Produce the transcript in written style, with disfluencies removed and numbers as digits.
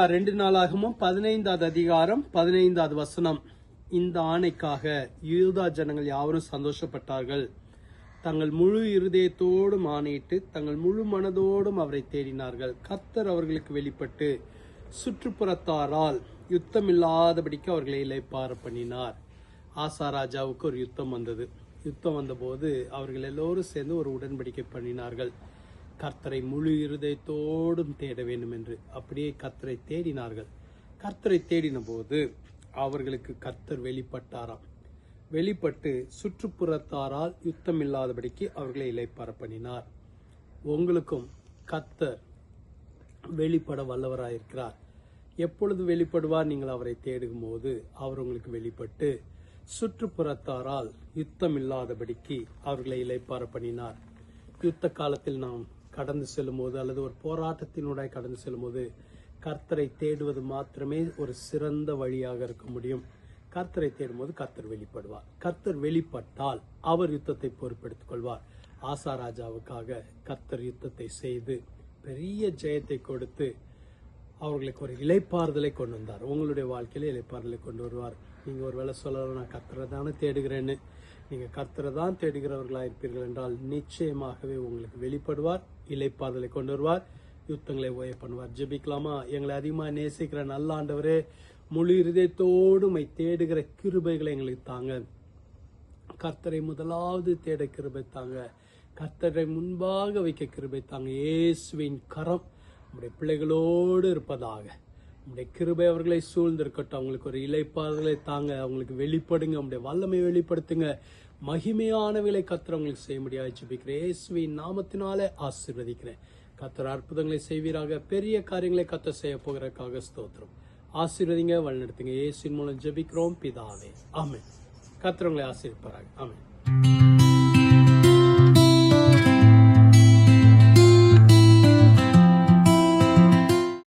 2 நாளாகமும் 15வது அதிகாரம் 15வது வசனம். இந்த ஆணைக்காக யூதா ஜனங்கள் யாவரும் சந்தோஷப்பட்டார்கள். தங்கள் முழு இருதயத்தோடும் ஆணையிட்டு தங்கள் முழு மனதோடும் அவரை தேடினார்கள். கர்த்தர் அவர்களுக்கு வெளிப்பட்டு சுற்றுப்புறத்தாரால் யுத்தமில்லாதபடிக்கு அவர்களை இளைப்பாற பண்ணினார். ஆசா ராஜாவுக்கு ஒரு யுத்தம் வந்தது. யுத்தம் வந்தபோது அவர்கள் எல்லோரும் சேர்ந்து ஒரு உடன்படிக்கை பண்ணினார்கள். கர்த்தரை முழு இருதயத்தோடும் தேட வேண்டும் என்று. அப்படியே கர்த்தரை தேடினார்கள். கர்த்தரை தேடின போது அவர்களுக்கு கர்த்தர் வெளிப்பட்டாராம். வெளிப்பட்டு சுற்றுப்புறத்தாரால் யுத்தம் இல்லாதபடிக்கு அவர்களை இளைப்பாற பண்ணினார். உங்களுக்கும் கர்த்தர் வெளிப்பட வல்லவராயிருக்கிறார். எப்பொழுது வெளிப்படுவார்? நீங்கள் அவரை தேடும் போது அவர் உங்களுக்கு வெளிப்பட்டு சுற்றுப்புறத்தாரால் யுத்தம் இல்லாதபடிக்கு அவர்களை இளைப்பாற பண்ணினார். யுத்த காலத்தில் நாம் கடந்து செல்லும் போது அல்லது ஒரு போராட்டத்தினுடைய கடந்து செல்லும் போது கர்த்தரை தேடுவது மாத்திரமே ஒரு சிறந்த வழியாக இருக்க முடியும். கர்த்தரை தேடும் போது கர்த்தர் வெளிப்படுவார். கர்த்தர் வெளிப்பட்டால் அவர் யுத்தத்தை பொறுப்பெடுத்துக் கொள்வார். ஆசா ராஜாவுக்காக கர்த்தர் யுத்தத்தை செய்து பெரிய ஜெயத்தை கொடுத்து அவர்களுக்கு ஒரு இளைப்பாறுதலை கொண்டு வந்தார். உங்களுடைய வாழ்க்கையில இளைப்பாறுதலை கொண்டு வருவார். நீங்க ஒரு வேளை சொல்லலாம், நான் கர்த்தரை தானே தேடுகிறேன்னு. நீங்க கர்த்தரை தான் தேடுகிறவர்களாக இருப்பீர்கள் என்றால் நிச்சயமாகவே உங்களுக்கு வெளிப்படுவார், இளைப்பாறுதலை கொண்டு வருவார், யுத்தங்களை ஓய பண்ணுவார். ஜெபிக்கலாமா? எங்களை அதிகமாக நேசிக்கிற நல்ல ஆண்டவரே, முழு இருதயத்தோடு உம்மை தேடுகிற கிருபைகளை எங்களுக்கு தாங்க. கர்த்தரை முதலாவது தேட கிருபை தாங்க. கர்த்தரை முன்பாக வைக்க கிருபை தாங்க. இயேசுவின் கரம் உம்முடைய பிள்ளைகளோடு இருப்பதாக. உம்முடைய கிருபை அவர்களை சூழ்ந்திருக்கட்டும். அவங்களுக்கு ஒரு இளைப்பாறுதலை தாங்க. அவங்களுக்கு வெளிப்படுங்க. உம்முடைய வல்லமை வெளிப்படுத்துங்க. மகிமையானவர்களை கர்த்தர் அவங்களுக்கு செய்ய முடியாது ஜெபிக்கிறேன். இயேசுவின் நாமத்தினாலே ஆசீர்வதிக்கிறேன். கர்த்தர் அற்புதங்களை செய்வீராக. பெரிய காரியங்களை கர்த்தர் செய்ய போகிறதுக்காக ஸ்தோத்திரம். ஆசீர்வதிங்க, வழிநடத்துங்க. இயேசுவின் மூலம் ஜெபிக்கிறோம் பிதாவே, ஆமென். கர்த்தர் உங்களை ஆசீர்வதிப்பாராக. ஆமென்.